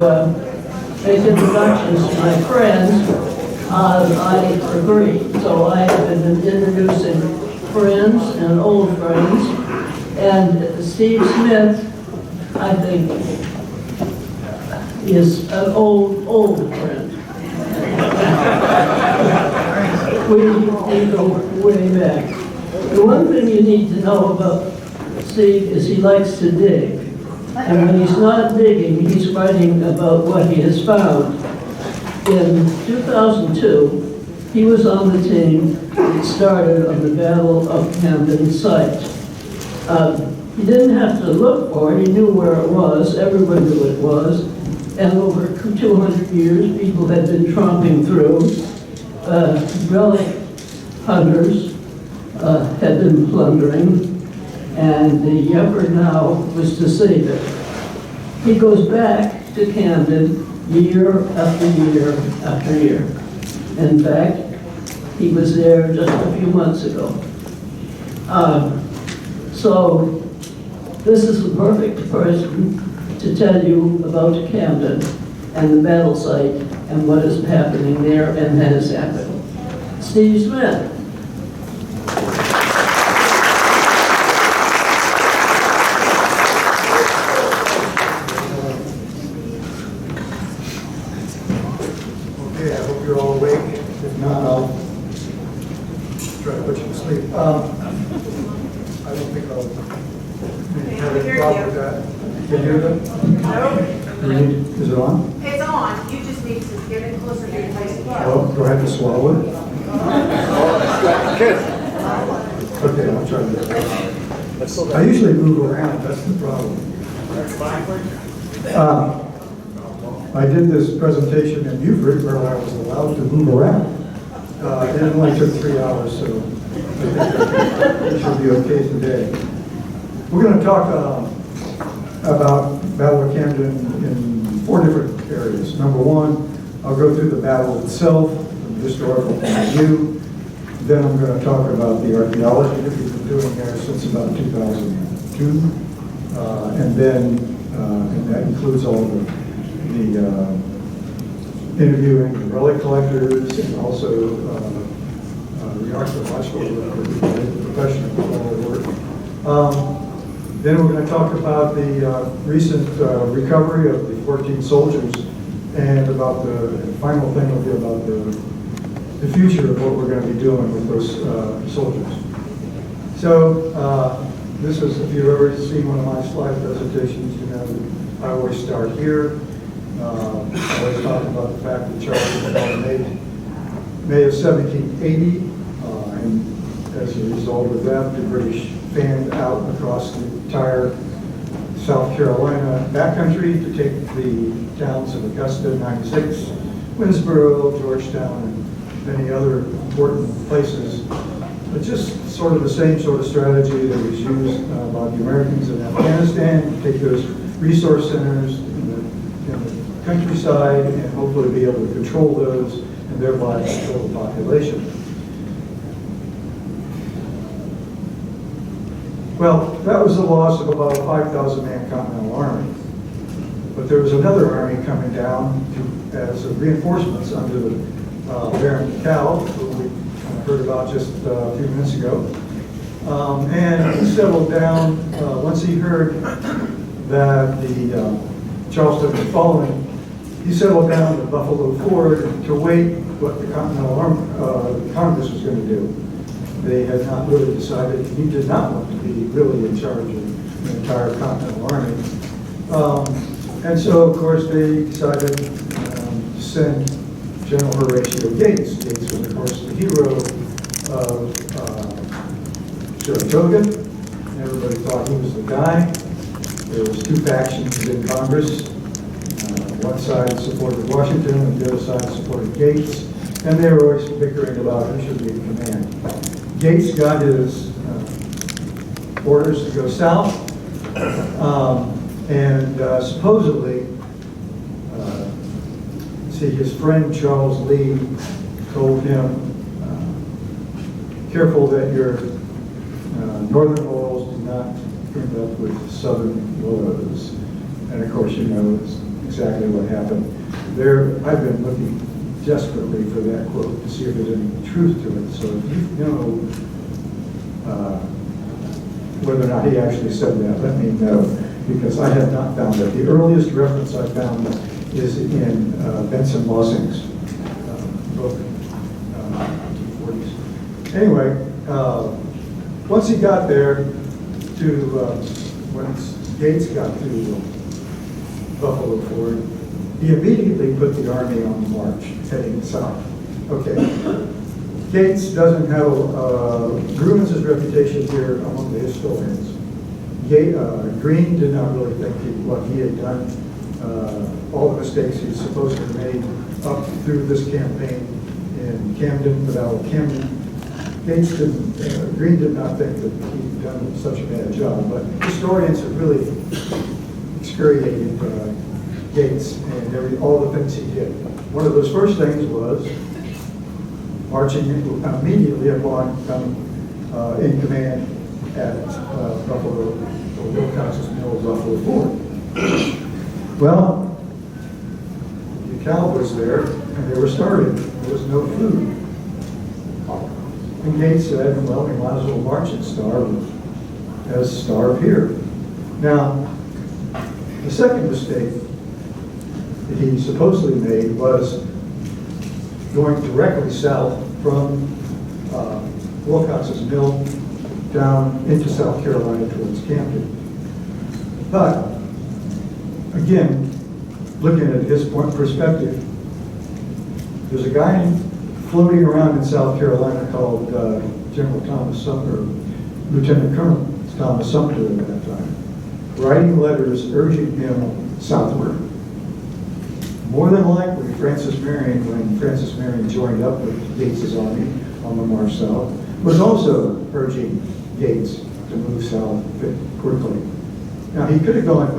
Make introductions to my friends, I agree. So I have been introducing friends and old friends. And Steve Smith, I think, is an old friend. We go way back. The one thing you need to know about Steve is he likes to dig. And when he's not digging, he's writing about what he has found. In 2002, he was on the team that started on the Battle of Camden site. He didn't have to look for it, he knew where it was, everyone knew it was, and over 200 years, people had been tromping through. Relic hunters had been plundering, and the effort now was to save it. He goes back to Camden year after year after year. In fact, he was there just a few months ago. So this is the perfect person to tell you about Camden and the battle site and what is happening there and has happened. Steve Smith. Okay, I hope you're all awake. If not, I'll try to put you to sleep. I don't think I'll have any problem with that. Can you hear them? No. Is it on? It's on, you just need to get it closer to your face. Well, do I have to swallow it? Okay, I'll try to. I usually move around, that's the problem. I did this presentation in Beaufort where I was allowed to move around. And it only took 3 hours, so I think it should be okay today. We're going to talk about Battle of Camden in 4 different areas. Number 1, I'll go through the battle itself, from a historical point of view. Then I'm going to talk about the archaeology that we've been doing there since about 2002. And that includes all the interviewing the relic collectors and also the archaeological work, the professional work. Then we're going to talk about the recent recovery of the 14 soldiers, and about the final thing will be about the future of what we're going to be doing with those soldiers. So this is, if you've ever seen one of my slide presentations, you know that I always start here. I always talk about the fact that Charles was born in May of 1780, and as a result of that, the British fanned out across the entire South Carolina backcountry to take the towns of Augusta, 96, Winnsboro, Georgetown, and many other important places. But just sort of the same sort of strategy that was used by the Americans in Afghanistan, to take those resource centers in the countryside and hopefully be able to control those and thereby control the population. Well, that was the loss of about a 5,000-man Continental Army. But there was another army coming down as reinforcements under Baron McCall, who we heard about just a few minutes ago. And he settled down, once he heard that the Charleston was falling, he settled down to Buffalo Ford to wait what the Continental Army, Congress was going to do. They had not really decided. He did not want to be really in charge of the entire Continental Army. And so, of course, they decided to send General Horatio Gates. Gates was, of course, the hero of Saratoga. Everybody thought he was the guy. There was 2 factions in Congress. One side supported Washington, and the other side supported Gates. And they were always bickering about who should be in command. Gates got his orders to go south, and supposedly, his friend Charles Lee told him, careful that your northern laurels do not end up with southern willows. And of course, you know exactly what happened. I've been looking desperately for that quote to see if there's any truth to it. So if you know whether or not he actually said that, let me know, because I have not found it. The earliest reference I found is in Benson Lossing's book, 1940s. Anyway, once he got there once Gates got to Buffalo Ford, he immediately put the army on the march, heading south. Okay. Gates doesn't have, ruins his reputation here among the historians. Greene did not really think what he had done, all the mistakes he was supposed to have made up through this campaign in Camden, the Battle of Camden. Greene did not think that he'd done such a bad job, but historians have really excoriated Gates and all the things he did. One of those first things was marching immediately upon in command at Buffalo, or Wilcox's Mill, Buffalo Ford. Well, the cow was there, and they were starving. There was no food. And Gates said, well, we might as well march and starve as starve here. Now, the second mistake that he supposedly made was going directly south from Wilcox's Mill down into South Carolina towards Camden. But, again, looking at his perspective, there's a guy floating around in South Carolina called General Thomas Sumter, Lieutenant Colonel Thomas Sumter at that time, writing letters urging him southward. More than likely, when Francis Marion joined up with Gates's army on the march south, was also urging Gates to move south quickly. Now, he could have gone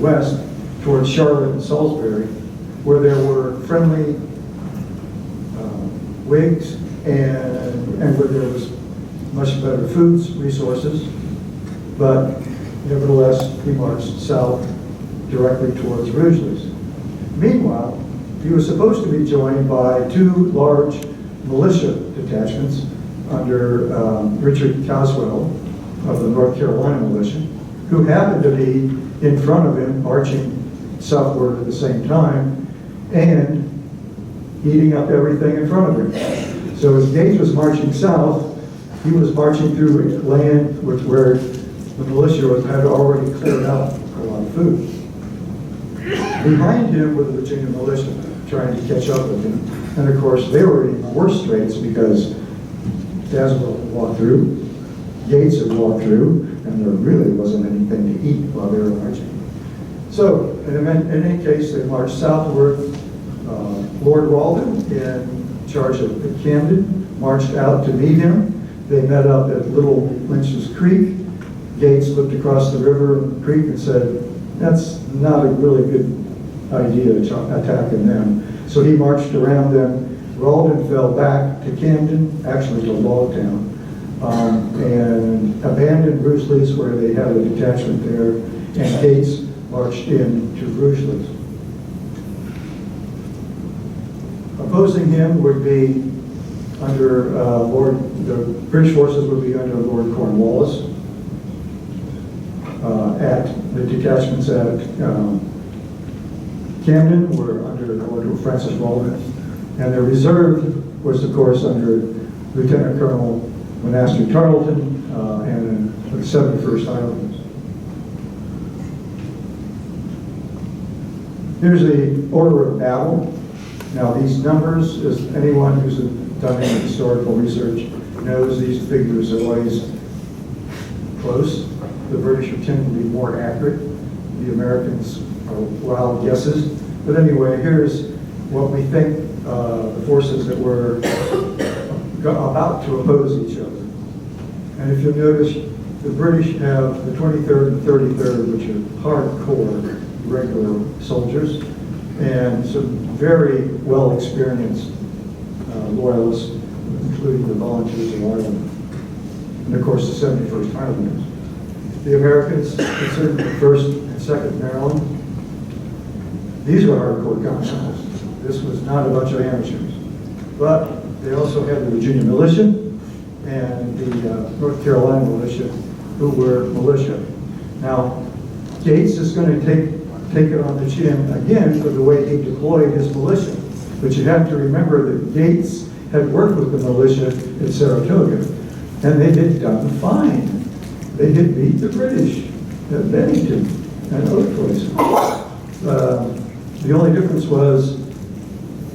west towards Charlotte and Salisbury, where there were friendly Whigs and where there was much better food resources, but nevertheless, he marched south directly towards Rugeley's. Meanwhile, he was supposed to be joined by two large militia detachments under Richard Caswell of the North Carolina militia, who happened to be in front of him, marching southward at the same time, and eating up everything in front of him. So as Gates was marching south, he was marching through land where the militia had already cleared out a lot of food. Behind him were the Virginia militia trying to catch up with him. And of course, they were in worse straits because Caswell had walked through, Gates had walked through, and there really wasn't anything to eat while they were marching. So, in any case, they marched southward. Lord Walden, in charge of Camden, marched out to meet him. They met up at Little Lynch's Creek. Gates looked across the river and creek and said, that's not a really good idea, attacking them. So he marched around them. Walden fell back to Camden, actually to Logtown, and abandoned Rugeley's, where they had a detachment there, and Gates marched in to Rugeley's. Opposing him would be under the British forces would be under Lord Cornwallis. At the detachments at Camden were under Lord Francis Walden, and the reserve was, of course, under Lieutenant Colonel Monaster Tarleton and the 71st Highlanders. Here's the order of battle. Now, these numbers, as anyone who's done any historical research knows, these figures are always close. The British tend to be more accurate. The Americans are wild guesses. But anyway, here's what we think the forces that were about to oppose each other. And if you'll notice, the British have the 23rd and 33rd, which are hardcore regular soldiers, and some very well-experienced loyalists, including the Volunteers of Ireland, and of course the 71st Highlanders. The Americans considered the 1st and 2nd Maryland, These were hardcore continentals. This was not a bunch of amateurs. But they also had the Virginia militia and the North Carolina militia, who were militia. Now, Gates is going to take it on the chin again for the way he deployed his militia. But you have to remember that Gates had worked with the militia at Saratoga, and they had done fine. They had beat the British at Bennington and other places. The only difference was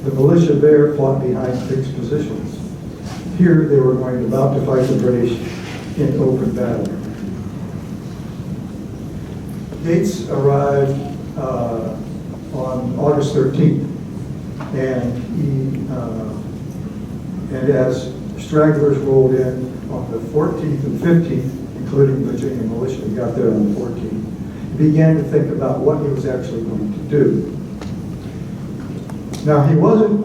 the militia there fought behind fixed positions. Here they were about to fight the British in open battle. Gates arrived on August 13th, and as stragglers rolled in on the 14th and 15th, including Virginia militia, he got there on the 14th, he began to think about what he was actually going to do. Now, he wasn't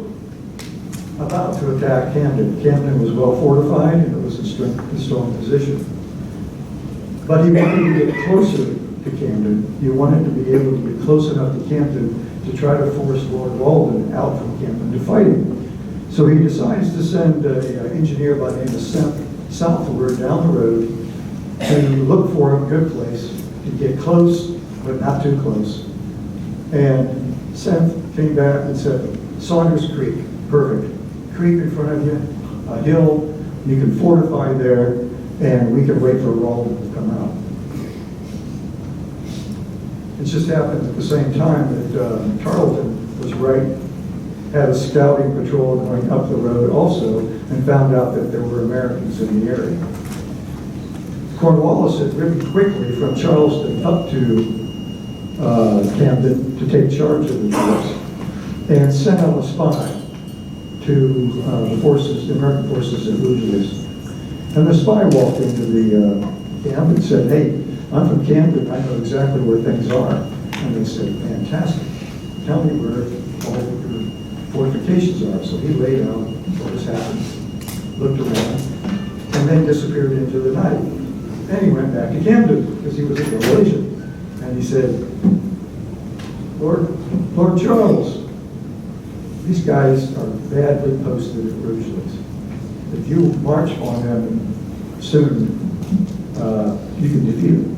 about to attack Camden. Camden was well fortified, and it was a strong position. But he wanted to get closer to Camden. He wanted to be able to get close enough to Camden to try to force Lord Walden out from Camden to fight him. So he decides to send an engineer by the name of Symp southward down the road to look for a good place to get close, but not too close. And Symp came back and said, Saunders Creek, perfect. Creek in front of you, a hill, you can fortify there, and we can wait for Walden to come out. It just happened at the same time that Tarleton was had a scouting patrol going up the road also, and found out that there were Americans in the area. Cornwallis had ridden quickly from Charleston up to Camden to take charge of the troops, and sent out a spy to the American forces at Rougelis. And the spy walked into the camp and said, "Hey, I'm from Camden, I know exactly where things are." And they said, "Fantastic. Tell me where all your fortifications are." So he laid out what has happened, looked around, and then disappeared into the night. Then he went back to Camden because he was a Galatian. And he said, Lord Charles, these guys are badly posted at Rougelis. If you march on them soon, you can defeat them.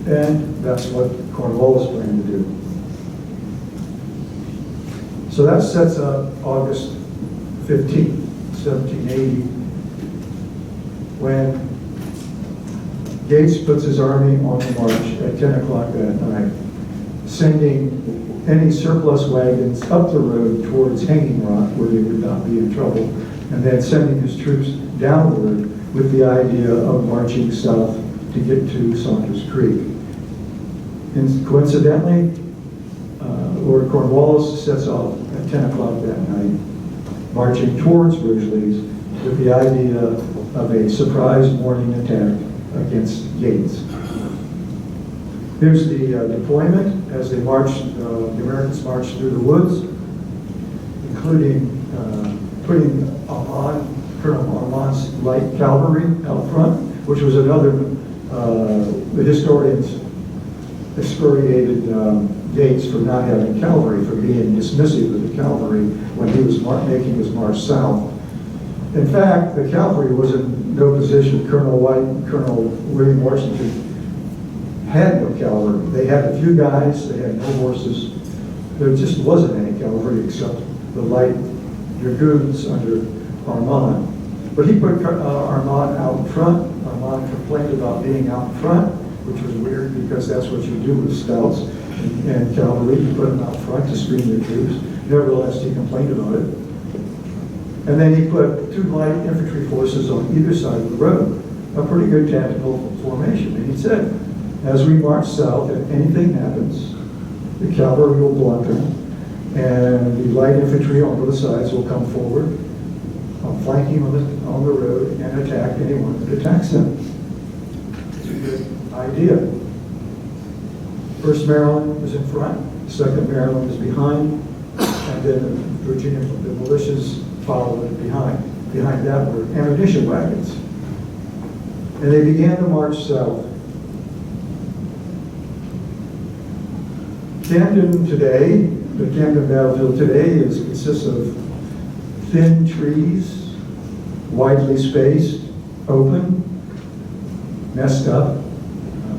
And that's what Cornwallis planned to do. So that sets up August 15th, 1780, when Gates puts his army on the march at 10 o'clock that night, sending any surplus wagons up the road towards Hanging Rock, where they would not be in trouble, and then sending his troops downward with the idea of marching south to get to Saunders Creek. And coincidentally, Lord Cornwallis sets off at 10 o'clock that night, marching towards Rougelis with the idea of a surprise morning attack against Gates. Here's the deployment as they marched. The Americans marched through the woods, including putting Colonel Armand's light cavalry out front, which was another, the historians excoriated Gates for not having cavalry, for being dismissive of the cavalry when he was making his march south. In fact, the cavalry was in no position. Colonel White and Colonel William Washington had no cavalry. They had a few guys, they had no horses. There just wasn't any cavalry except the light dragoons under Armand. But he put Armand out in front. Armand complained about being out in front, which was weird because that's what you do with scouts and cavalry. You put them out front to screen your troops. Nevertheless, he complained about it. And then he put two light infantry forces on either side of the road, a pretty good tactical formation. And he said, as we march south, if anything happens, the cavalry will blunt them, and the light infantry on both sides will come forward, flanking on the road, and attack anyone that attacks them. It's a good idea. 1st Maryland is in front, 2nd Maryland is behind, and then the militias followed behind. Behind that were ammunition wagons. And they began to march south. Camden today, the Camden battlefield today consists of thin trees, widely spaced, open, messed up,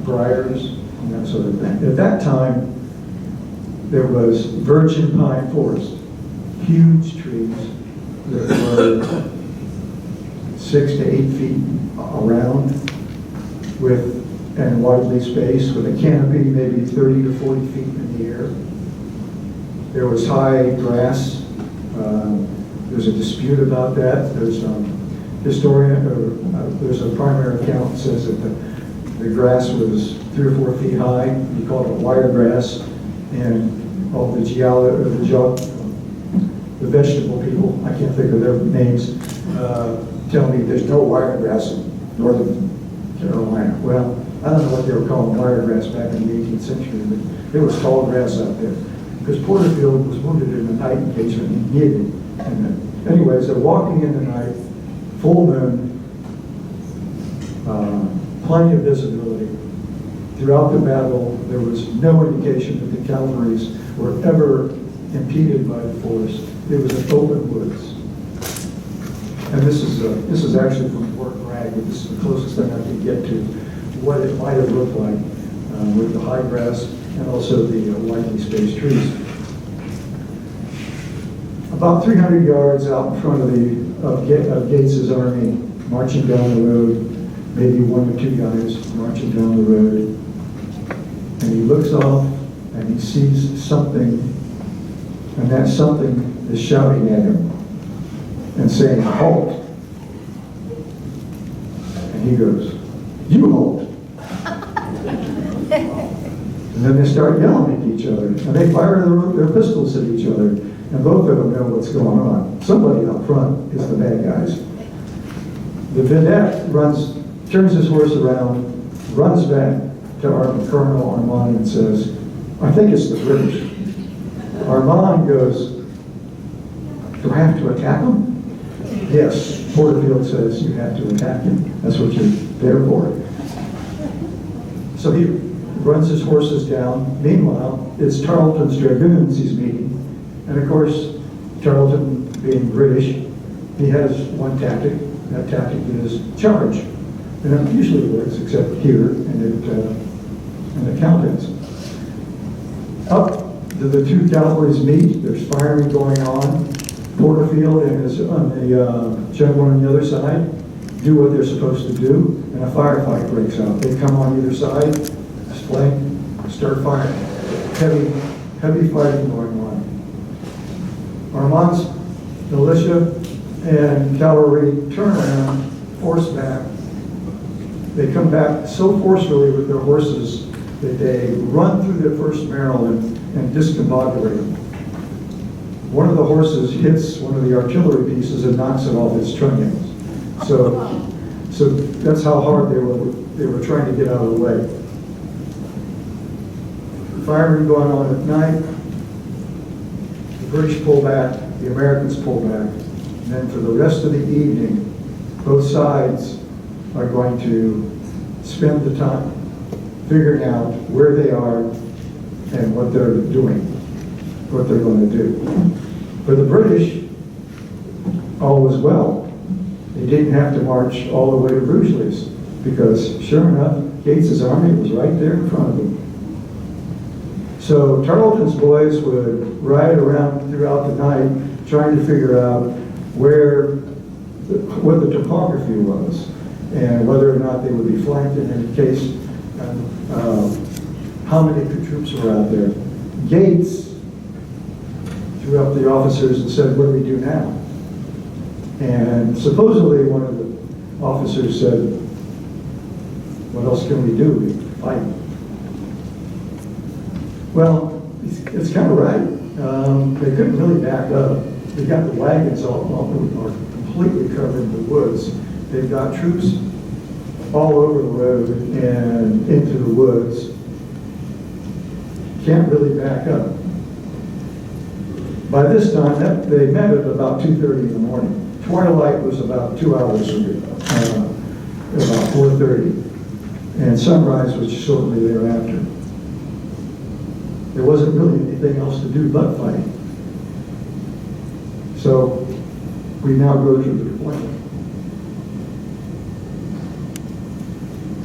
briars, and that sort of thing. At that time, there was virgin pine forest, huge trees that were 6 to 8 feet around, and widely spaced, with a canopy maybe 30 to 40 feet in the air. There was high grass. There's a dispute about that. There's there's a primary account that says that the grass was 3 or 4 feet high. He called it wire grass, and all the vegetable people, I can't think of their names, tell me there's no wire grass in northern Carolina. Well, I don't know what they were calling wire grass back in the 18th century, but there was tall grass out there. Because Porterfield was wounded in a night engagement and he hid. Anyways, they're walking in the night, full moon, plenty of visibility. Throughout the battle, there was no indication that the cavalries were ever impeded by the forest. It was an open woods. And this is actually from Fort Bragg, but this is the closest thing I could get to what it might have looked like with the high grass and also the widely spaced trees. About 300 yards out in front of Gates's army, marching down the road, maybe 1 or 2 guys marching down the road, and he looks off and he sees something, and that something is shouting at him and saying, "Halt!" And he goes, "You halt!" And then they start yelling at each other, and they fire their pistols at each other, and both of them know what's going on. Somebody up front is the bad guys. The vedette turns his horse around, runs back to Colonel Armand and says, "I think it's the British." Armand goes, "Do I have to attack them?" "Yes," Porterfield says, "you have to attack him. That's what you're there for." So he runs his horses down. Meanwhile, it's Tarleton's dragoons he's meeting. And of course, Tarleton, being British, he has one tactic. That tactic is charge. And it usually works, except here and at Camden's. Up do the two cavalries meet. There's firing going on. Porterfield and his general on the other side do what they're supposed to do, and a firefight breaks out. They come on either side, flank, start firing. Heavy fighting going on. Armand's militia and cavalry turn around, force back. They come back so forcefully with their horses that they run through their first barrel and discombobulate them. One of the horses hits one of the artillery pieces and knocks it off its trunnions. So that's how hard they were trying to get out of the way. Firing going on at night. The British pull back, the Americans pull back, and then for the rest of the evening, both sides are going to spend the time figuring out where they are and what they're doing, what they're going to do. For the British, all was well. They didn't have to march all the way to Bruges, because sure enough, Gates's army was right there in front of them. So Tarleton's boys would ride around throughout the night trying to figure out what the topography was and whether or not they would be flanked in any case, how many troops were out there. Gates threw up the officers and said, "What do we do now?" And supposedly one of the officers said, "What else can we do? We fight." Well, it's kind of right. They couldn't really back up. They got the wagons all completely covered in the woods. They've got troops all over the road and into the woods. Can't really back up. By this time, they met at about 2:30 in the morning. Twilight was about 2 hours from here, about 4:30, and sunrise was shortly thereafter. There wasn't really anything else to do but fight. So we now go to the deployment.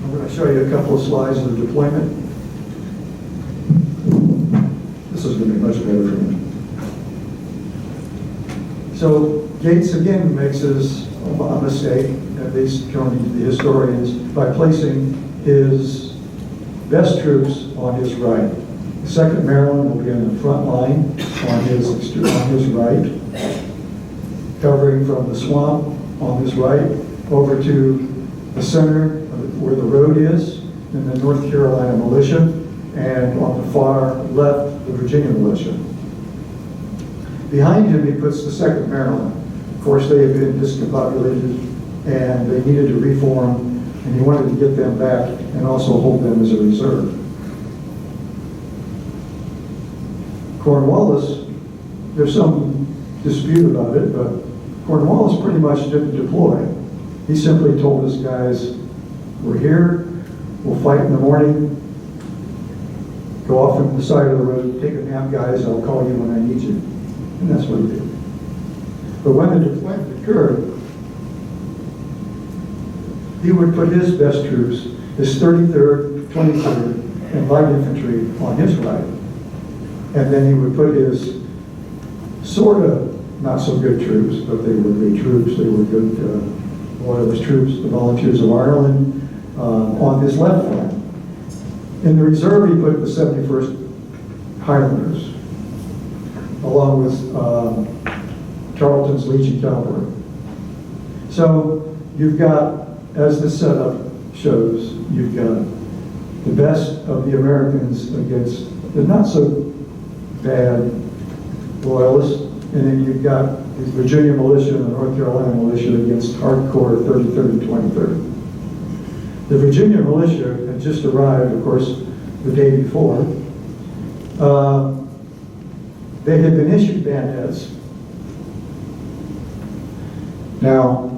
I'm going to show you a couple of slides of the deployment. This is going to be much better for me. So Gates again makes his a mistake, at least according to the historians, by placing his best troops on his right. The 2nd Maryland will be in the front line on his right, covering from the swamp on his right over to the center where the road is, in the North Carolina militia, and on the far left, the Virginia militia. Behind him, he puts the 2nd Maryland. Of course, they had been discombobulated, and they needed to reform, and he wanted to get them back and also hold them as a reserve. Cornwallis, there's some dispute about it, but Cornwallis pretty much didn't deploy. He simply told his guys, we're here, we'll fight in the morning, go off on the side of the road, take a nap, guys, I'll call you when I need you. And that's what he did. But when the deployment occurred, he would put his best troops, his 33rd, 23rd, and light infantry on his right. And then he would put his sort of not so good troops, but they were good troops, they were good loyalist troops, the Volunteers of Ireland, on his left flank. In the reserve, he put the 71st Highlanders, along with Tarleton's Legion Cavalry. So you've got, as the setup shows, you've got the best of the Americans against the not so bad loyalists, and then you've got the Virginia militia and the North Carolina militia against hardcore 33rd and 23rd. The Virginia militia had just arrived, of course, the day before. They had been issued bayonets. Now,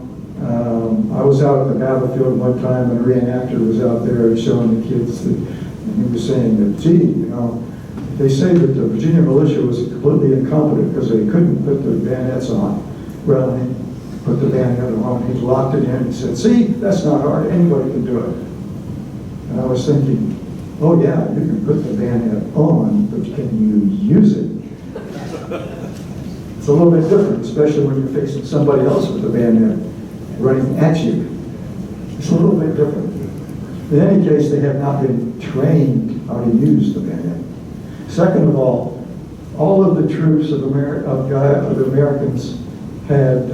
I was out at the battlefield one time, and a reenactor was out there showing the kids that, and he was saying that, gee, you know, they say that the Virginia militia was completely incompetent because they couldn't put the bayonets on. Well, he put the bayonet on, he locked it in, and he said, see, that's not hard, anybody can do it. And I was thinking, oh yeah, you can put the bayonet on, but can you use it? It's a little bit different, especially when you're facing somebody else with the bayonet running at you. It's a little bit different. In any case, they have not been trained how to use the bayonet. Second of all of the troops of the Americans had,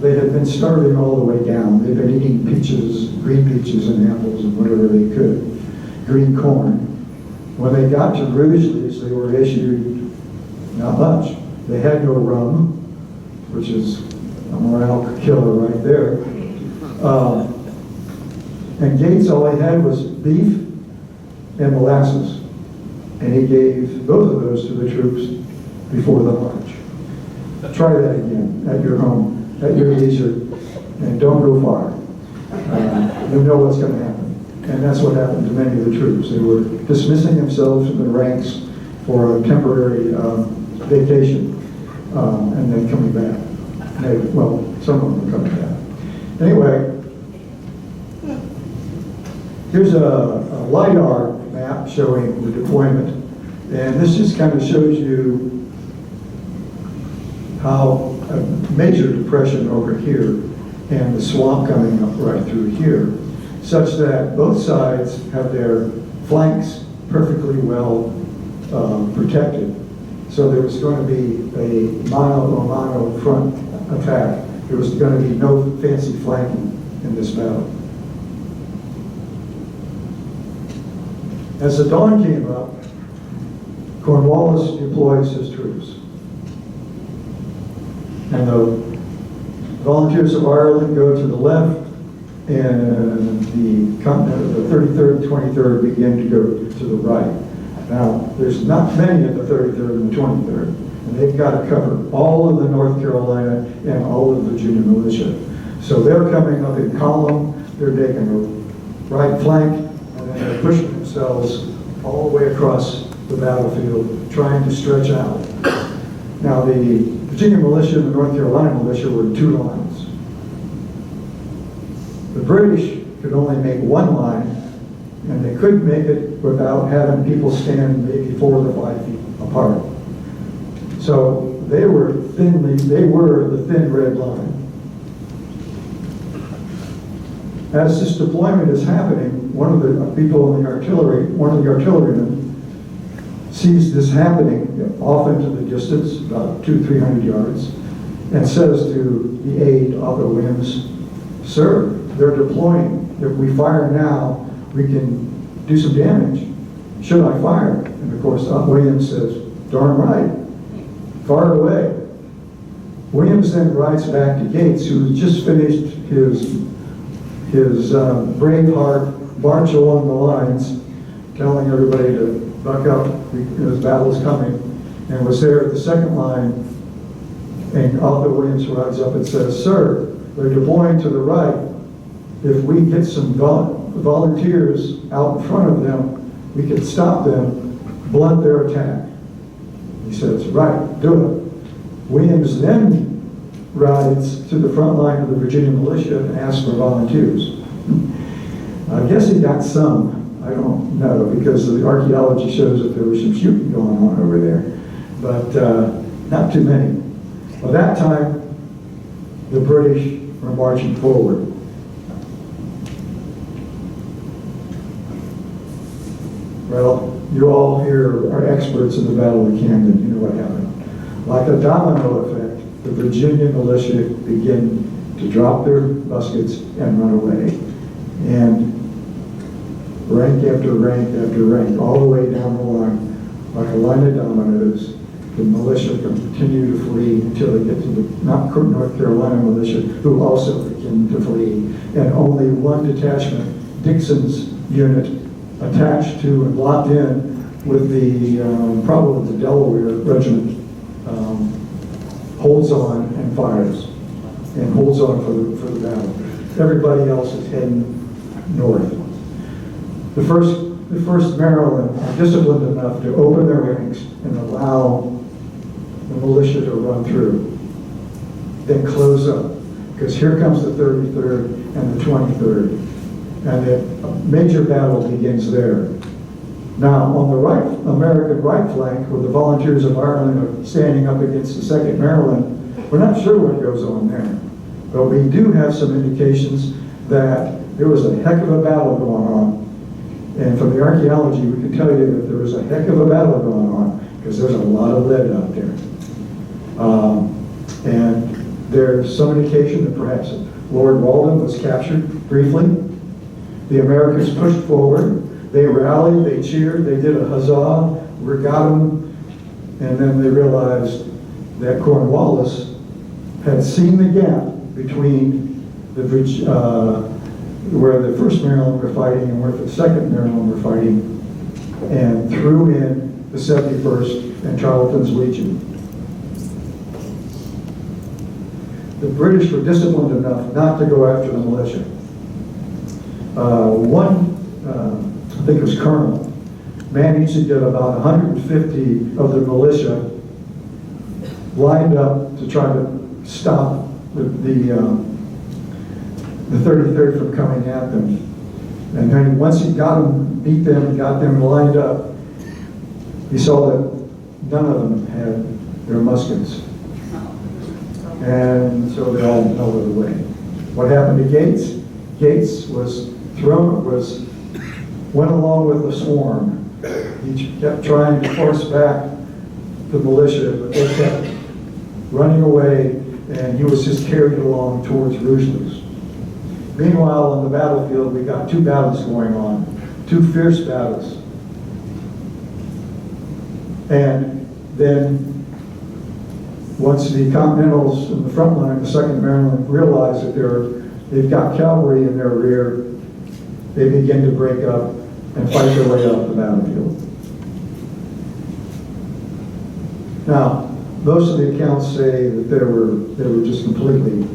they had been starving all the way down. They'd been eating peaches, green peaches and apples and whatever they could, green corn. When they got to Rugeley's, they were issued not much. They had no rum, which is a morale killer right there. And Gates, all he had was beef and molasses. And he gave both of those to the troops before the march. Try that again at your home, at your leisure, and don't go far. You know what's going to happen. And that's what happened to many of the troops. They were dismissing themselves from the ranks for a temporary vacation, and then coming back. Some of them were coming back. Anyway, here's a LiDAR map showing the deployment. And this just kind of shows you how a major depression over here and the swamp coming up right through here, such that both sides have their flanks perfectly well protected. So there was going to be a mano-a-mano front attack. There was going to be no fancy flanking in this battle. As the dawn came up, Cornwallis deploys his troops. And the Volunteers of Ireland go to the left, and the 33rd and 23rd begin to go to the right. Now, there's not many of the 33rd and the 23rd, and they've got to cover all of the North Carolina and all of the Virginia militia. So they're coming up in column, they're taking a right flank, and then they're pushing themselves all the way across the battlefield, trying to stretch out. Now, the Virginia militia and the North Carolina militia were in two lines. The British could only make one line, and they couldn't make it without having people stand maybe 4 to 5 feet apart. So they were the thin red line. As this deployment is happening, one of the people in the artillery, one of the artillerymen, sees this happening off into the distance, about 200-300 yards, and says to the aide, Otto Williams, "Sir, they're deploying. If we fire now, we can do some damage. Should I fire?" And of course, Williams says, "Darn right. Fire away." Williams then rides back to Gates, who has just finished his Braveheart march along the lines, telling everybody to buck up, this battle's coming, and was there at the second line. And Arthur Williams rides up and says, "Sir, they're deploying to the right. If we get some volunteers out in front of them, we can stop them, blunt their attack." He says, "Right, do it." Williams then rides to the front line of the Virginia militia and asks for volunteers. I guess he got some. I don't know, because the archaeology shows that there was some shooting going on over there, but not too many. By that time, the British were marching forward. Well, you all here are experts in the Battle of Camden. You know what happened. Like a domino effect, the Virginia militia begin to drop their muskets and run away. And rank after rank after rank, all the way down the line, like a line of dominoes, the militia continue to flee until they get to the North Carolina militia, who also begin to flee. And only one detachment, Dixon's unit, attached to and locked in with the, probably the Delaware regiment, holds on and fires, and holds on for the battle. Everybody else is heading north. The first Maryland are disciplined enough to open their ranks and allow the militia to run through, then close up, because here comes the 33rd and the 23rd, and a major battle begins there. Now, on the right, American right flank, where the Volunteers of Ireland are standing up against the 2nd Maryland, we're not sure what goes on there, but we do have some indications that there was a heck of a battle going on. And from the archaeology, we can tell you that there was a heck of a battle going on, because there's a lot of lead out there. And there's some indication that perhaps Lord Walden was captured briefly. The Americans pushed forward. They rallied, they cheered, they did a huzzah, we got them, and then they realized that Cornwallis had seen the gap between the where the 1st Maryland were fighting and where the 2nd Maryland were fighting, and threw in the 71st and Charlton's Legion. The British were disciplined enough not to go after the militia. I think it was Colonel, managed to get about 150 of the militia lined up to try to stop the 33rd from coming at them. And then once he got them, beat them, and got them lined up, he saw that none of them had their muskets. And so they all melted away. What happened to Gates? Gates went along with the swarm. He kept trying to force back the militia, but they kept running away, and he was just carried along towards Rugel's. Meanwhile, on the battlefield, we got 2 battles going on, 2 fierce battles. And then, once the Continentals in the front line, the 2nd Maryland, realized that they've got cavalry in their rear, they begin to break up and fight their way up the battlefield. Now, most of the accounts say that they were just completely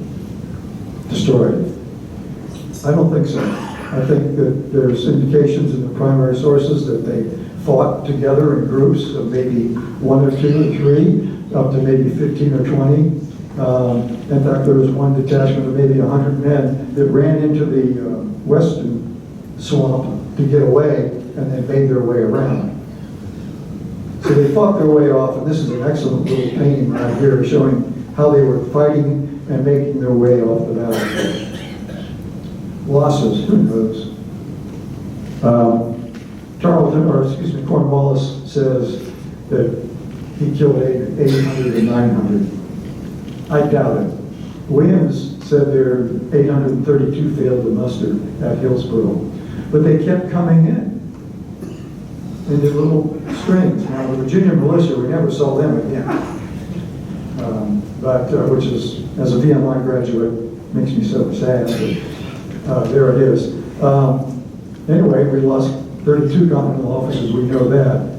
destroyed. I don't think so. I think that there's indications in the primary sources that they fought together in groups of maybe 1 or 2 or 3, up to maybe 15 or 20. In fact, there was one detachment of maybe 100 men that ran into the western swamp to get away and then made their way around. So they fought their way off, and this is an excellent little painting right here showing how they were fighting and making their way off the battlefield. Losses, who knows? Cornwallis says that he killed 800 or 900. I doubt it. Williams said there 832 failed to muster at Hillsborough, but they kept coming in their little strings. Now the Virginia militia, we never saw them again, which is, as a VMI graduate, makes me so sad. But there it is. Anyway, we lost 32 Continental officers, we know that.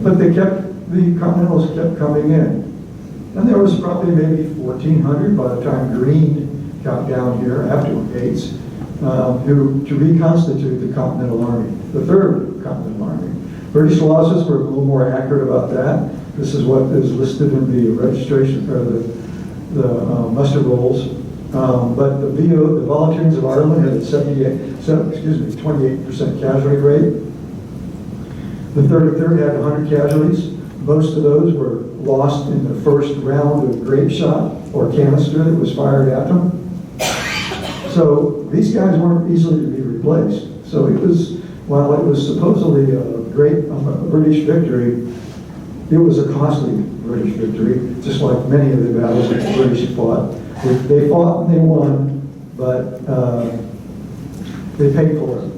But the Continentals kept coming in. And there was probably maybe 1,400 by the time Greene got down here after Gates to reconstitute the Continental Army, the Third Continental Army. British losses were a little more accurate about that. This is what is listed in the registration, or the muster rolls. But the Volunteers of Ireland had a 28% casualty rate. The 33rd had 100 casualties. Most of those were lost in the first round of grape shot or canister that was fired at them. So these guys weren't easily to be replaced. So it was, while it was supposedly a great British victory, it was a costly British victory, just like many of the battles that the British fought. They fought and they won, but they paid for it.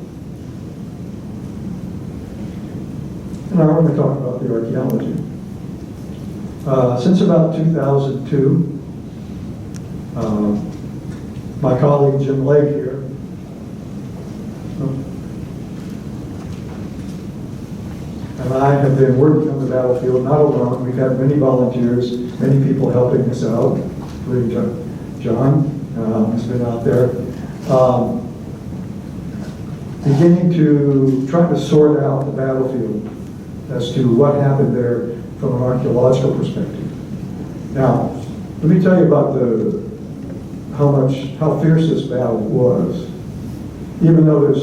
And now we're going to talk about the archaeology. Since about 2002, my colleague Jim Lake here, and I have been working on the battlefield, not alone. We've had many volunteers, many people helping us out, including John, who's been out there, beginning to try to sort out the battlefield as to what happened there from an archaeological perspective. Now, let me tell you about how fierce this battle was. Even though if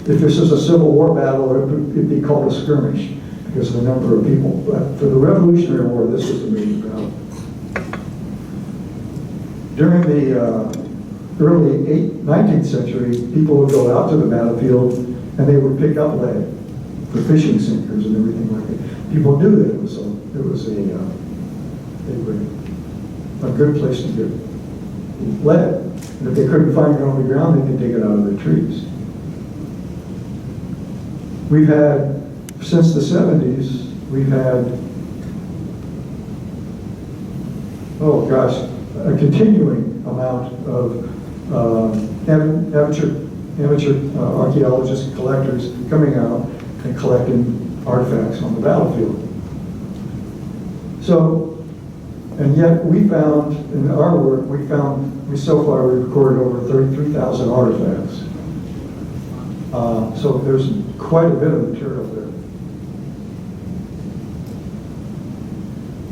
this is a Civil War battle, it'd be called a skirmish because of the number of people. But for the Revolutionary War, this was a major battle. During the early 19th century, people would go out to the battlefield and they would pick up lead for fishing sinkers and everything like that. People knew that it was a good place to get lead. And if they couldn't find it on the ground, they could dig it out of the trees. We've had, since the 70s, we've had, a continuing amount of amateur archaeologists and collectors coming out and collecting artifacts on the battlefield. So, and yet we found, in our work, so far we've recorded over 33,000 artifacts. So there's quite a bit of material there.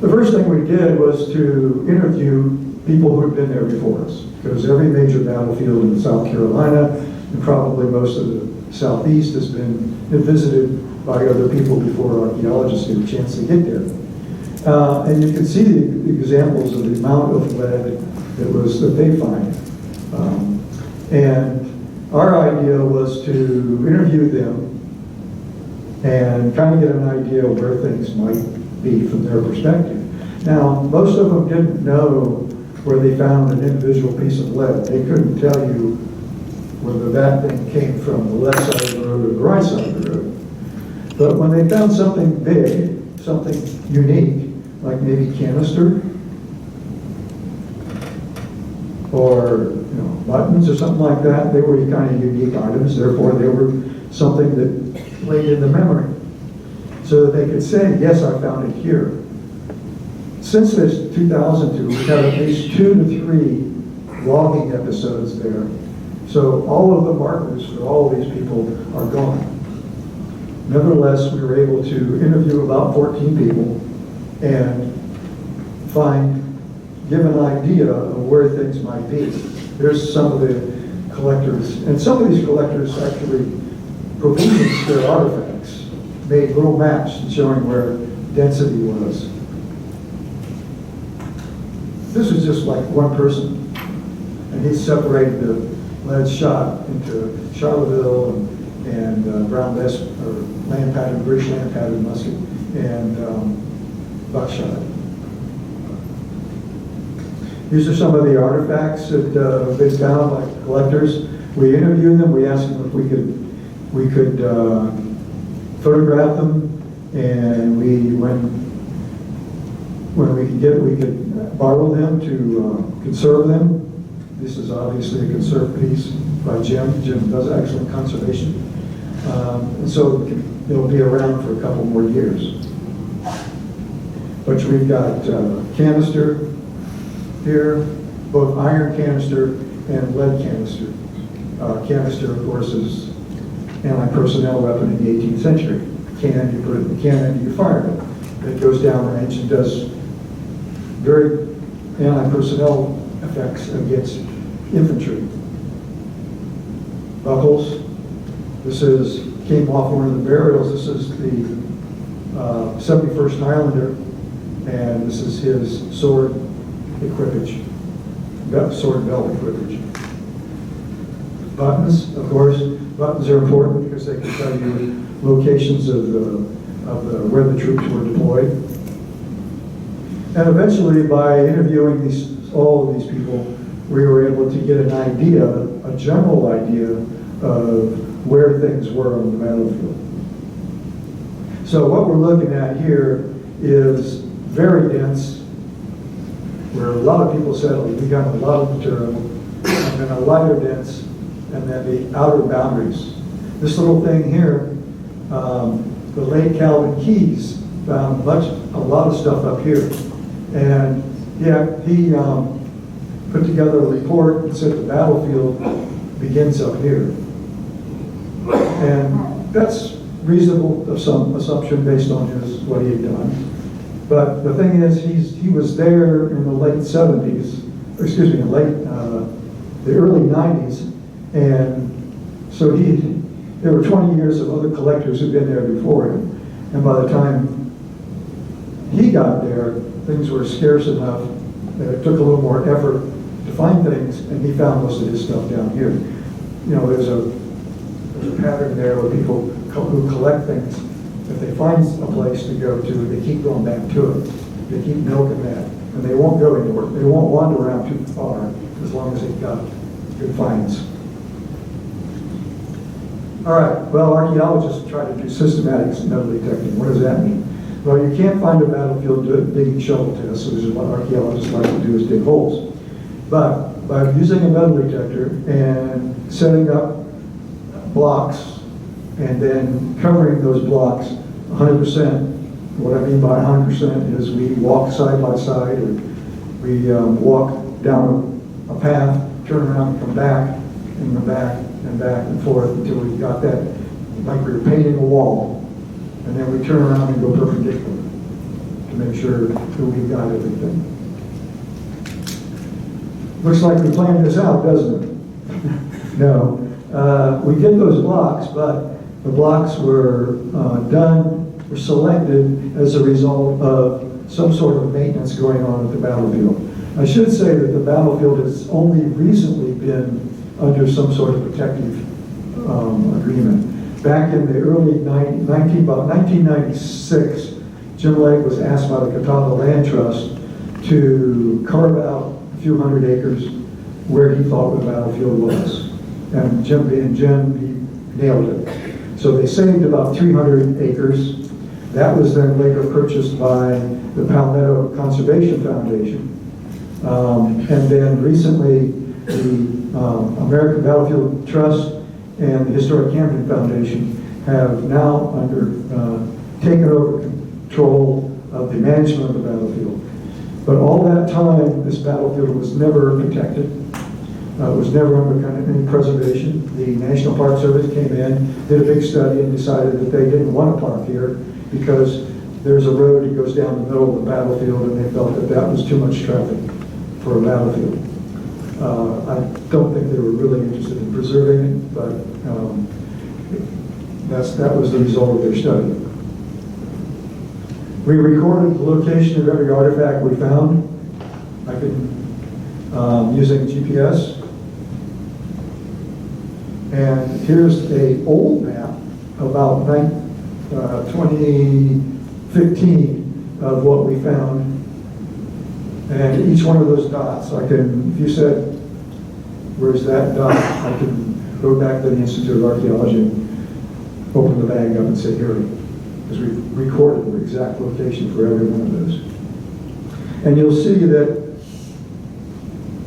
The first thing we did was to interview people who had been there before us, because every major battlefield in South Carolina and probably most of the Southeast has been visited by other people before archaeologists get a chance to get there. And you can see the examples of the amount of lead that they find. And our idea was to interview them and kind of get an idea of where things might be from their perspective. Now, most of them didn't know where they found an individual piece of lead. They couldn't tell you whether that thing came from the left side of the road or the right side of the road. But when they found something big, something unique, like maybe canister, or buttons or something like that, they were kind of unique items, therefore they were something that laid in the memory, so that they could say, yes, I found it here. Since this 2002, we've had at least 2 to 3 logging episodes there. So all of the markers for all of these people are gone. Nevertheless, we were able to interview about 14 people and give an idea of where things might be. There's some of the collectors, and some of these collectors actually provisioned their artifacts, made little maps showing where density was. This is just like one person, and he separated the lead shot into Charleville and brown vest or land pattern, British land pattern musket, and buckshot. These are some of the artifacts that they found by collectors. We interviewed them. We asked them if we could photograph them, and when we could borrow them to conserve them. This is obviously a conserved piece by Jim. Jim does excellent conservation, and so they'll be around for a couple more years. But we've got canister here, both iron canister and lead canister. Canister, of course, is anti-personnel weapon in the 18th century. Cannon, you put it in the cannon, you fire it. It goes downrange and does very anti-personnel effects against infantry. Buckles. This came off one of the burials. This is the 71st Highlander, and this is his sword equipage, sword belt equipage. Buttons, of course. Buttons are important because they can tell you locations of where the troops were deployed. And eventually, by interviewing all of these people, we were able to get an idea, a general idea of where things were on the battlefield. So what we're looking at here is very dense, where a lot of people settled. We got a lot of material, and then a lighter dense, and then the outer boundaries. This little thing here, the late Calvin Keyes found a lot of stuff up here. And yeah, he put together a report and said the battlefield begins up here. And that's reasonable assumption based on what he had done. But the thing is, he was there in the late 70s, or excuse me, the early 90s, and so there were 20 years of other collectors who'd been there before him. And by the time he got there, things were scarce enough that it took a little more effort to find things, and he found most of his stuff down here. You know, there's a pattern there where people who collect things, if they find a place to go to, they keep going back to it. They keep milking that, and they won't go anywhere. They won't wander around too far as long as they've got good finds. All right, well, archaeologists try to do systematic metal detecting. What does that mean? Well, you can't find a battlefield digging shovel tests, which is what archaeologists like to do, is dig holes. But by using a metal detector and setting up blocks and then covering those blocks 100%, what I mean by 100% is we walk side by side, or we walk down a path, turn around and come back, and come back and back and forth until we got that, like we were painting a wall. And then we turn around and go perpendicular to make sure that we've got everything. Looks like we planned this out, doesn't it? No. We did those blocks, but the blocks were selected as a result of some sort of maintenance going on at the battlefield. I should say that the battlefield has only recently been under some sort of protective agreement. Back in the early 1996, Jim Legg was asked by the Catawba Land Trust to carve out a few hundred acres where he thought the battlefield was. And Jim being Jim, he nailed it. So they saved about 300 acres. That was then later purchased by the Palmetto Conservation Foundation. And then recently, the American Battlefield Trust and the Historic Camden Foundation have now taken over control of the management of the battlefield. But all that time, this battlefield was never protected. It was never under kind of any preservation. The National Park Service came in, did a big study, and decided that they didn't want to park here because there's a road that goes down the middle of the battlefield, and they felt that that was too much traffic for a battlefield. I don't think they were really interested in preserving it, but that was the result of their study. We recorded the location of every artifact we found. I can, using GPS. And here's a old map about 2015 of what we found. And each one of those dots, I can, if you said, where's that dot, I can go back to the Institute of Archaeology and open the bag up and say, here, because we recorded the exact location for every one of those. And you'll see that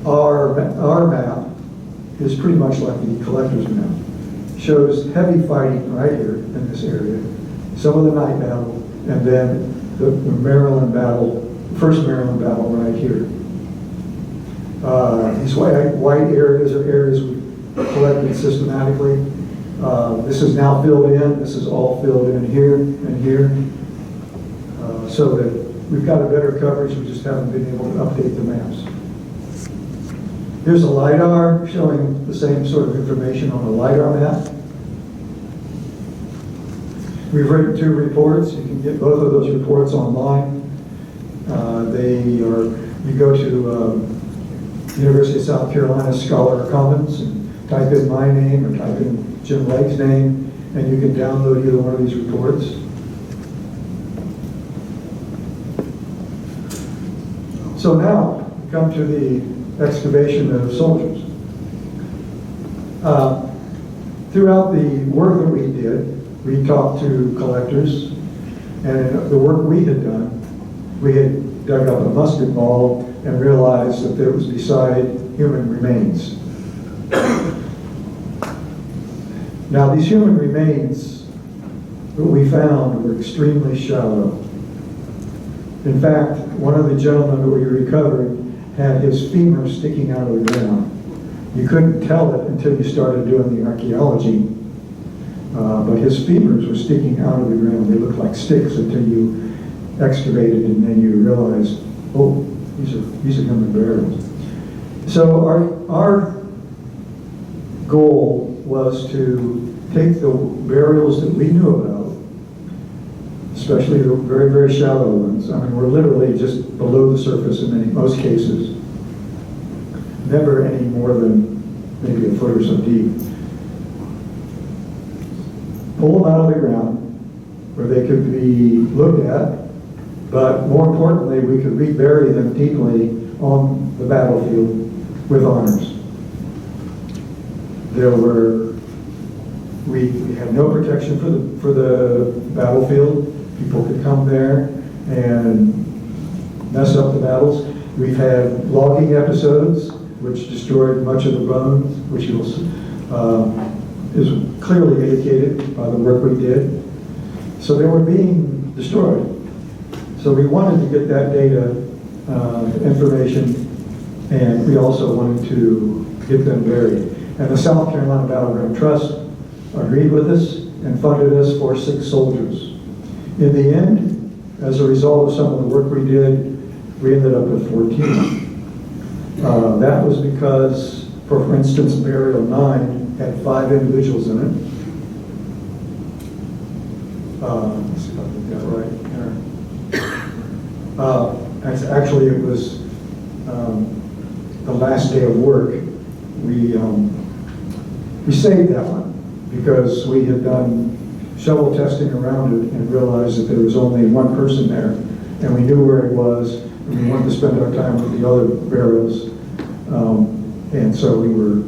our map is pretty much like the collector's map. Shows heavy fighting right here in this area, some of the night battle, and then the Maryland battle, first Maryland battle right here. These white areas are areas we collected systematically. This is now filled in. This is all filled in here and here. So that we've got a better coverage. We just haven't been able to update the maps. Here's a LiDAR showing the same sort of information on the LiDAR map. We've written 2 reports. You can get both of those reports online. You go to University of South Carolina Scholar Commons and type in my name or type in Jim Lake's name, and you can download either one of these reports. So now, we come to the excavation of soldiers. Throughout the work that we did, we talked to collectors, and in the work we had done, we had dug up a musket ball and realized that it was beside human remains. Now, these human remains that we found were extremely shallow. In fact, one of the gentlemen that we recovered had his femur sticking out of the ground. You couldn't tell it until you started doing the archaeology, but his femurs were sticking out of the ground. They looked like sticks until you excavated, and then you realized, oh, these are human burials. So our goal was to take the burials that we knew about, especially the very, very shallow ones. I mean, we're literally just below the surface in most cases, never any more than maybe a foot or so deep. Pull them out of the ground where they could be looked at, but more importantly, we could rebury them deeply on the battlefield with honors. We had no protection for the battlefield. People could come there and mess up the battles. We've had logging episodes which destroyed much of the bones, which is clearly indicated by the work we did. So they were being destroyed. So we wanted to get that data, information, and we also wanted to get them buried. And the South Carolina Battleground Trust agreed with us and funded us for 6 soldiers. In the end, as a result of some of the work we did, we ended up with 14. That was because, for instance, Burial 9 had 5 individuals in it. Let's see if I can get that right there. Actually, it was the last day of work. We saved that one because we had done shovel testing around it and realized that there was only one person there, and we knew where it was, and we wanted to spend our time with the other burials. And so we were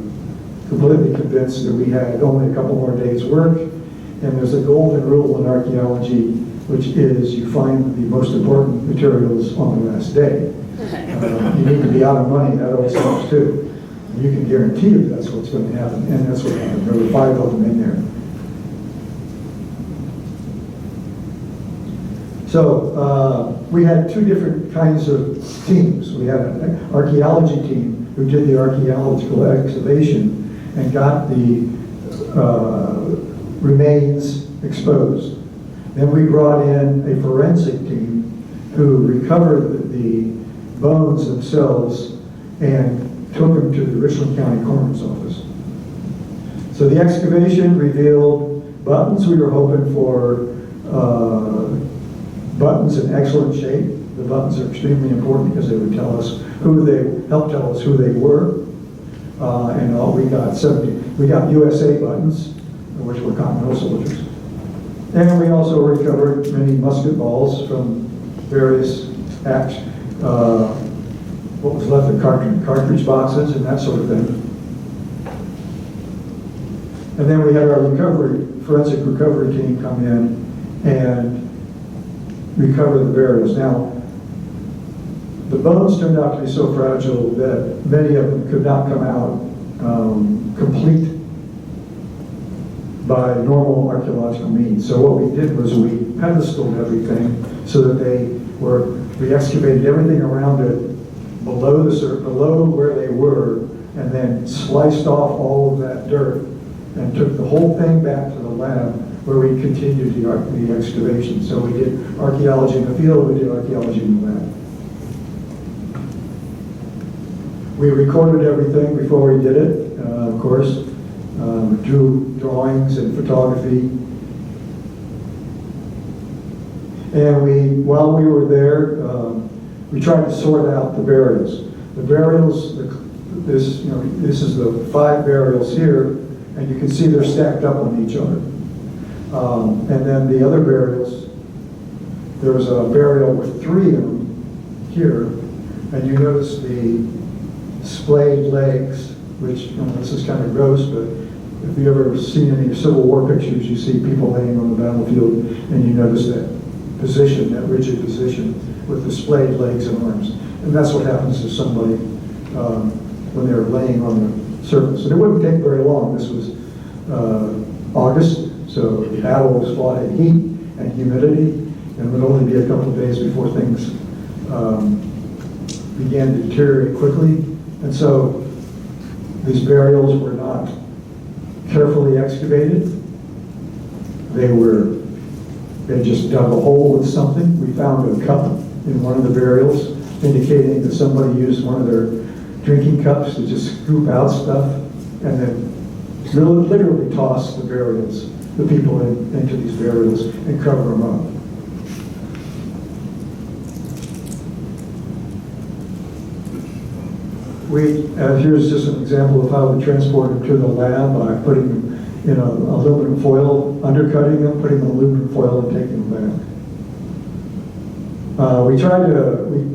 completely convinced that we had only a couple more days' work. And there's a golden rule in archaeology, which is you find the most important materials on the last day. You need to be out of money, that always helps too. And you can guarantee that that's what's going to happen, and that's what happened. There were 5 of them in there. So we had 2 different kinds of teams. We had an archaeology team who did the archaeological excavation and got the remains exposed. Then we brought in a forensic team who recovered the bones themselves and took them to the Richland County Coroner's Office. So the excavation revealed buttons. We were hoping for buttons in excellent shape. The buttons are extremely important because they would tell us help tell us who they were. And we got USA buttons, which were Continental soldiers. And we also recovered many musket balls from various what was left of cartridge boxes and that sort of thing. And then we had our forensic recovery team come in and recover the burials. Now, the bones turned out to be so fragile that many of them could not come out complete by normal archaeological means. So what we did was we pedestaled everything so that we excavated everything around it below where they were, and then sliced off all of that dirt and took the whole thing back to the lab where we continued the excavation. So we did archaeology in the field, we did archaeology in the lab. We recorded everything before we did it, of course. Drew drawings and photography. And while we were there, we tried to sort out the burials. The burials, this is the 5 burials here, and you can see they're stacked up on each other. And then the other burials, there was a burial with 3 of them here, and you notice the splayed legs, which, this is kind of gross, but if you've ever seen any Civil War pictures, you see people laying on the battlefield, and you notice that position, that rigid position, with the splayed legs and arms. And that's what happens to somebody when they're laying on the surface. And it wouldn't take very long. This was August, so the battle was fought in heat and humidity, and it would only be a couple of days before things began to deteriorate quickly. And so these burials were not carefully excavated. They just dug a hole with something. We found a cup in one of the burials, indicating that somebody used one of their drinking cups to just scoop out stuff, and then literally toss the people into these burials and cover them up. Here's just an example of how we transport them to the lab by putting them in aluminum foil, undercutting them, putting them in aluminum foil, and taking them back.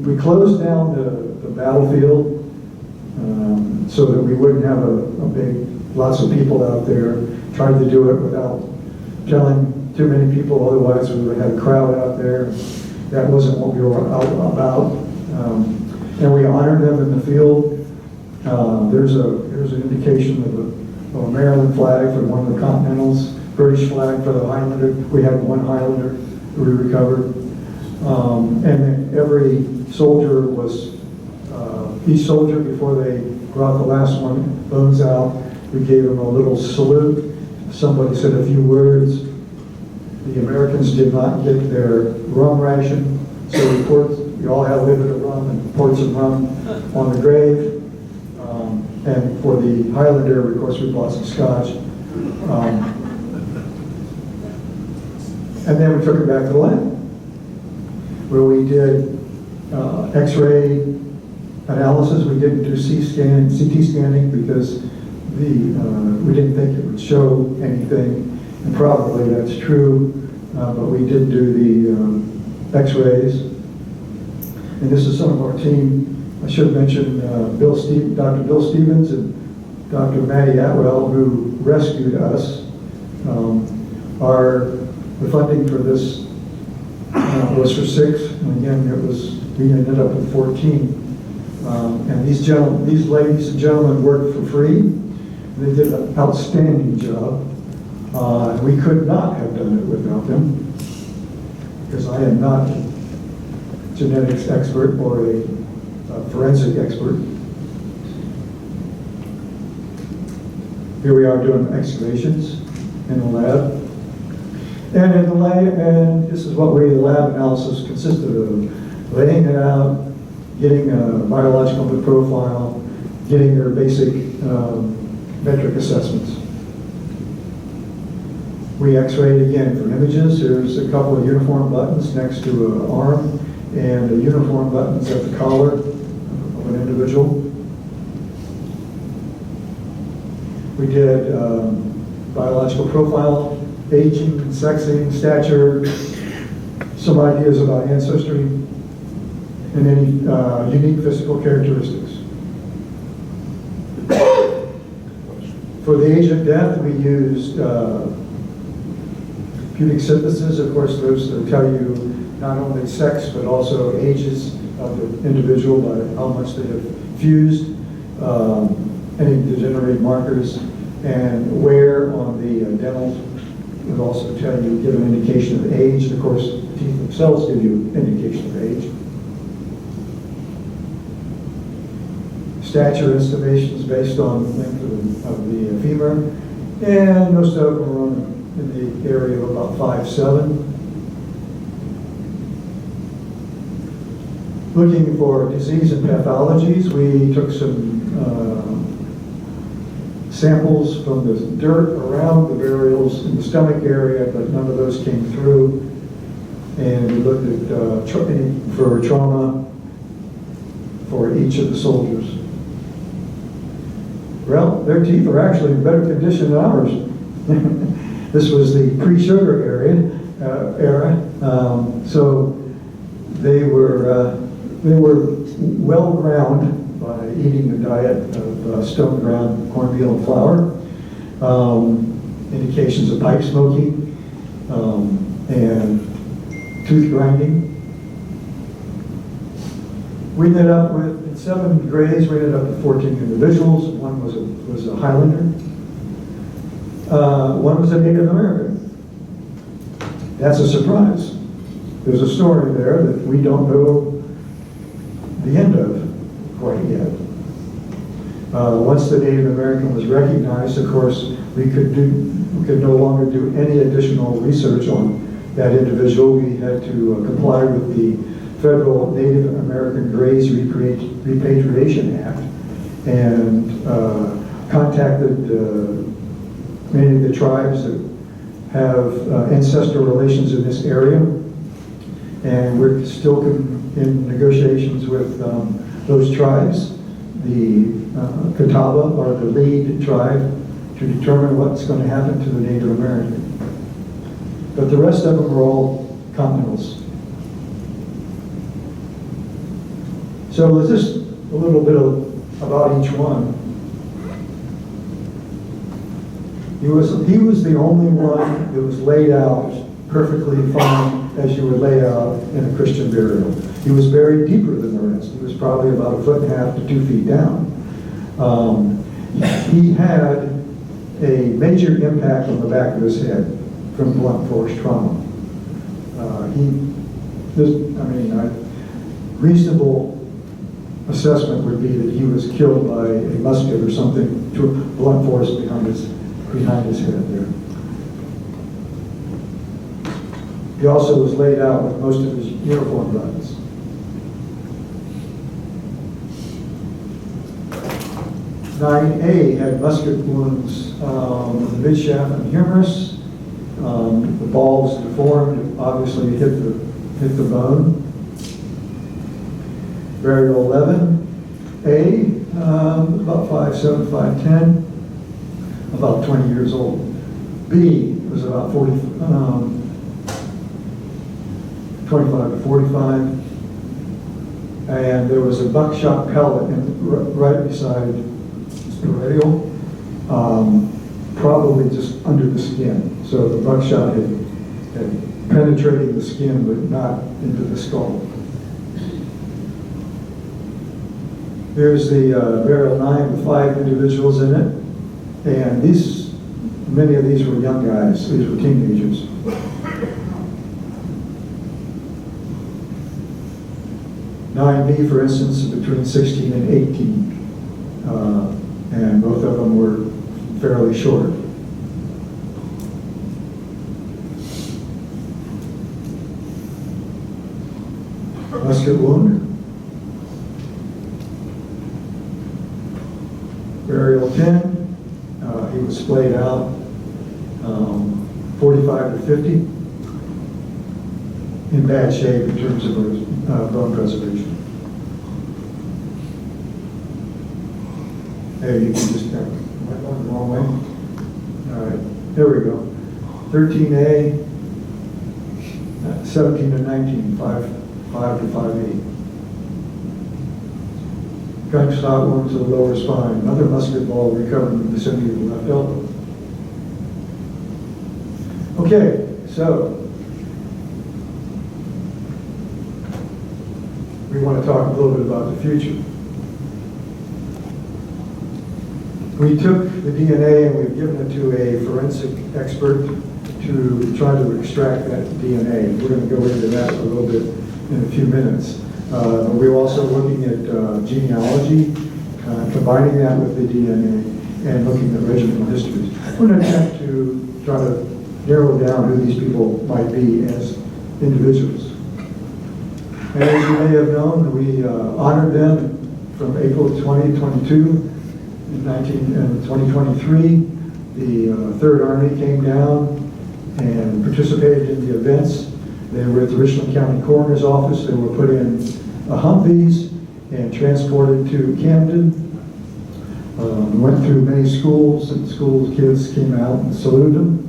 We closed down the battlefield so that we wouldn't have lots of people out there. Tried to do it without telling too many people, otherwise we would have a crowd out there. That wasn't what we were out about. And we honored them in the field. Here's an indication of a Maryland flag for one of the Continentals, British flag for the Highlander. We had 1 Highlander we recovered. And every soldier was, each soldier, before they brought the last bones out, we gave them a little salute. Somebody said a few words. The Americans did not get their rum ration, so we all had a little bit of rum and poured some rum on the grave. And for the Highlander, of course, we bought some scotch. And then we took it back to the lab, where we did X-ray analysis. We didn't do CT scanning because we didn't think it would show anything, and probably that's true. But we did do the X-rays. And this is some of our team. I should mention Dr. Bill Stevens and Dr. Matty Atwell, who rescued us. The funding for this was for 6, and again, we ended up with 14. And these ladies and gentlemen worked for free. They did an outstanding job. We could not have done it without them, because I am not a genetics expert or a forensic expert. Here we are doing excavations in the lab. And in the lab, and this is what the lab analysis consisted of: laying it out, getting a biological profile, getting their basic metric assessments. We x-rayed again for images. There's a couple of uniform buttons next to an arm and a uniform buttons at the collar of an individual. We did biological profile, aging, sexing, stature, some ideas about ancestry, and any unique physical characteristics. For the age of death, we used pubic synthesis. Of course, those that tell you not only sex, but also ages of the individual by how much they have fused, any degenerate markers, and wear on the dental would also tell you, give an indication of age. And of course, the teeth themselves give you indication of age. Stature estimations based on the length of the femur, and most of them were in the area of about 5'7". Looking for disease and pathologies, we took some samples from the dirt around the burials in the stomach area, but none of those came through. And we looked at for trauma for each of the soldiers. Well, their teeth are actually in better condition than ours. This was the pre-sugar era, so they were well ground by eating a diet of stone ground cornmeal and flour, indications of pipe smoking, and tooth grinding. We ended up with, in 7 graves, we ended up with 14 individuals. One was a Highlander. One was a Native American. That's a surprise. There's a story there that we don't know the end of quite yet. Once the Native American was recognized, of course, we could no longer do any additional research on that individual. We had to comply with the Federal Native American Graves Repatriation Act and contacted many of the tribes that have ancestral relations in this area. And we're still in negotiations with those tribes. The Catawba are the lead tribe to determine what's going to happen to the Native American. But the rest of them are all continentals. So there's just a little bit about each one. He was the only one that was laid out perfectly fine as you would lay out in a Christian burial. He was buried deeper than the rest. He was probably about 1.5 to 2 feet down. He had a major impact on the back of his head from blunt force trauma. Reasonable assessment would be that he was killed by a musket or something to blunt force behind his head there. He also was laid out with most of his uniform buttons. (9A) had musket wounds in the midshaft and humerus. The balls deformed, obviously hit the bone. Burial 11A, about 5'7", 5'10", about 20 years old. B was about 25 to 45. And there was a buckshot pellet right beside Reburial, probably just under the skin. So the buckshot had penetrated the skin, but not into the skull. Here's the burial 9 with 5 individuals in it. And many of these were young guys. These were teenagers. (9B), for instance, between 16 and 18. And both of them were fairly short. Musket wound. Burial 10. He was splayed out 45 to 50. In bad shape in terms of bone preservation. Hey, you can just am I going the wrong way? All right, there we go. 13A, 17 to 19, 5 to 5'8". Gunshot wound to the lower spine. Another musket ball recovered in the vicinity of the left elbow. Okay, so we want to talk a little bit about the future. We took the DNA and we've given it to a forensic expert to try to extract that DNA. We're going to go into that a little bit in a few minutes. We're also looking at genealogy, combining that with the DNA, and looking at regimental histories. We're going to attempt to try to narrow down who these people might be as individuals. And as you may have known, we honored them from April 2022 in 2023. The Third Army came down and participated in the events. They were at the Richland County Coroner's Office. They were put in Humvees and transported to Camden. Went through many schools, and school kids came out and saluted them.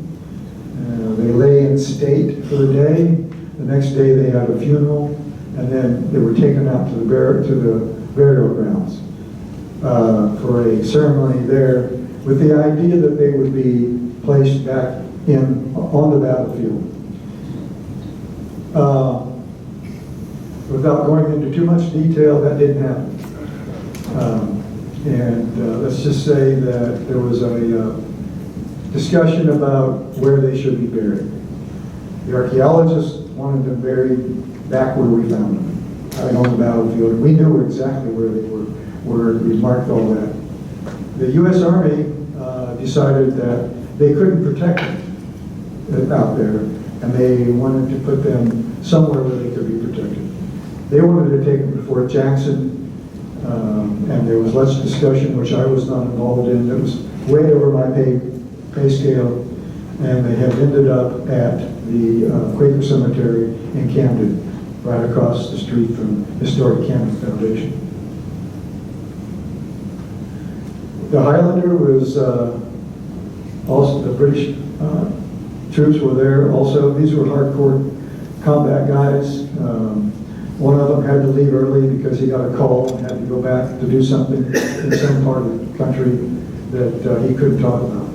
They lay in state for the day. The next day they had a funeral, and then they were taken out to the burial grounds for a ceremony there, with the idea that they would be placed back on the battlefield. Without going into too much detail, that didn't happen. Let's just say that there was a discussion about where they should be buried. The archaeologists wanted them buried back where we found them, on the battlefield. And we knew exactly where they were. We marked all that. The U.S. Army decided that they couldn't protect them out there, and they wanted to put them somewhere where they could be protected. They wanted to take them to Fort Jackson, and there was much discussion, which I was not involved in. It was way over my pay scale, and they had ended up at the Quaker Cemetery in Camden, right across the street from historic Camden Foundation. The Highlander was also, the British troops were there also. These were hardcore combat guys. One of them had to leave early because he got a call and had to go back to do something in some part of the country that he couldn't talk about.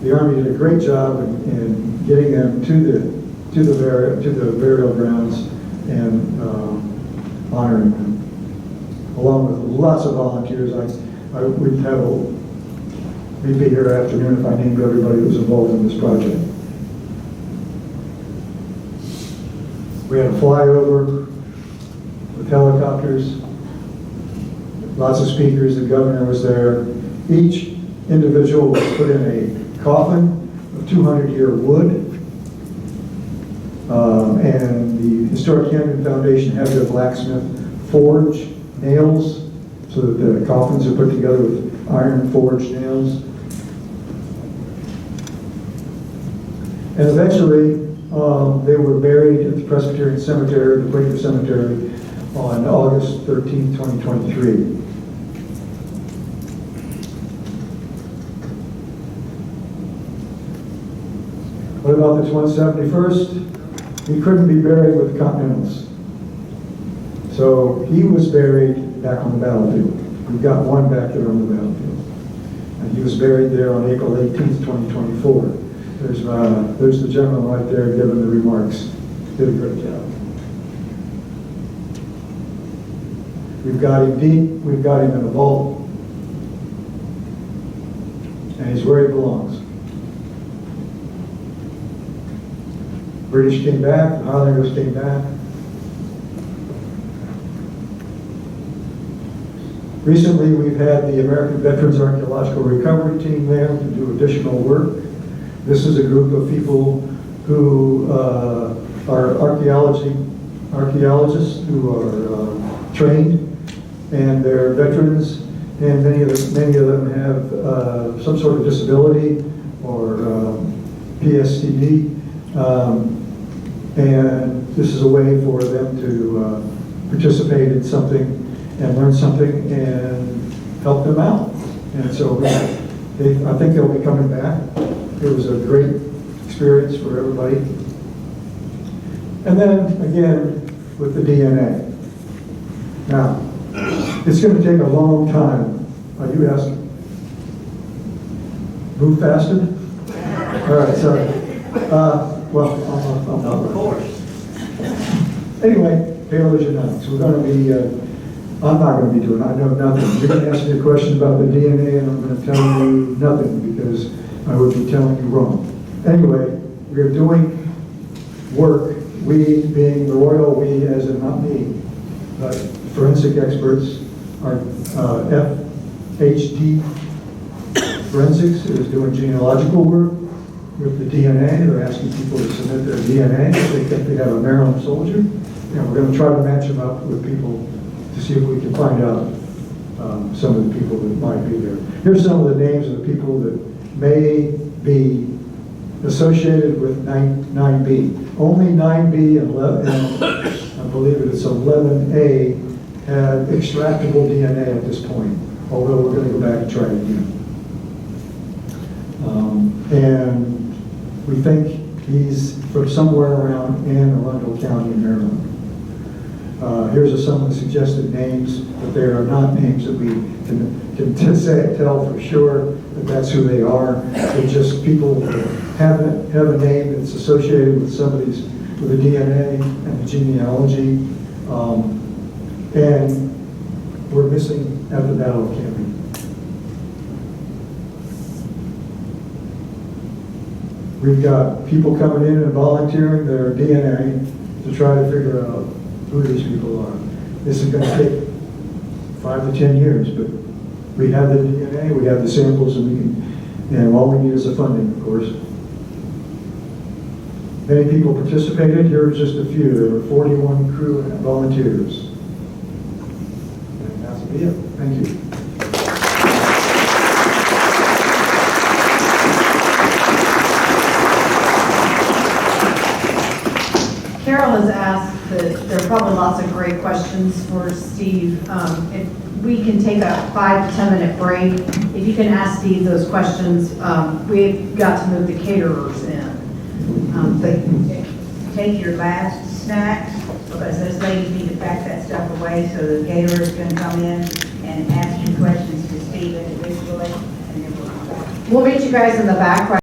The Army did a great job in getting them to the burial grounds and honoring them, along with lots of volunteers. We'd have we'd be here afternoon if I named everybody who was involved in this project. We had a flyover with helicopters, lots of speakers. The governor was there. Each individual was put in a coffin of 200-year wood. And the Historic Camden Foundation had their blacksmith forge nails so that the coffins are put together with iron forged nails. And eventually, they were buried at the Presbyterian Cemetery, the Quaker Cemetery, on August 13, 2023. What about the 171st? He couldn't be buried with the Continentals. So he was buried back on the battlefield. We've got one back there on the battlefield. And he was buried there on April 18th, 2024. There's the gentleman right there giving the remarks. Did a great job. We've got him deep. We've got him in a vault. And he's where he belongs. British came back, the Highlanders came back. Recently, we've had the American Veterans Archaeological Recovery Team there to do additional work. This is a group of people who are archaeologists who are trained, and they're veterans, and many of them have some sort of disability or PSTD, and this is a way for them to participate in something and learn something and help them out. And so I think they'll be coming back. It was a great experience for everybody. And then again with the DNA. Now, it's going to take a long time. Are you asking? Move faster? All right, sorry. Well, I'm not. Of course. Anyway, paleogenetics. We're going to be. I'm not going to be doing. I know nothing. You're going to ask me a question about the DNA, and I'm going to tell you nothing because I would be telling you wrong. Anyway, we are doing work. We, being the royal we, as in not me, but forensic experts, are FHD Forensics is doing genealogical work with the DNA. They're asking people to submit their DNA if they think they have a Maryland soldier. And we're going to try to match them up with people to see if we can find out some of the people that might be there. Here's some of the names of the people that may be associated with 9B. Only 9B and 11, and I believe it's 11A, have extractable DNA at this point, although we're going to go back and try it again. And we think he's from somewhere around Anne Arundel County in Maryland. Here's some of the suggested names, but they are not names that we can tell for sure that that's who they are. They're just people that have a name that's associated with somebody's, with the DNA and the genealogy. And we're missing at the Battle of Camden. We've got people coming in and volunteering their DNA to try to figure out who these people are. This is going to take 5 to 10 years, but we have the DNA, we have the samples, and all we need is the funding, of course. Many people participated. Here are just a few. There were 41 crew and volunteers. And that's it. Thank you. Carol has asked that there are probably lots of great questions for Steve. If we can take a 5 to 10 minute break, if you can ask Steve those questions, we've got to move the caterers in. Take your last snacks, because those ladies need to pack that stuff away, so the caterer's gonna come in and ask you questions to Steve individually, and then we'll come back. We'll meet you guys in the back.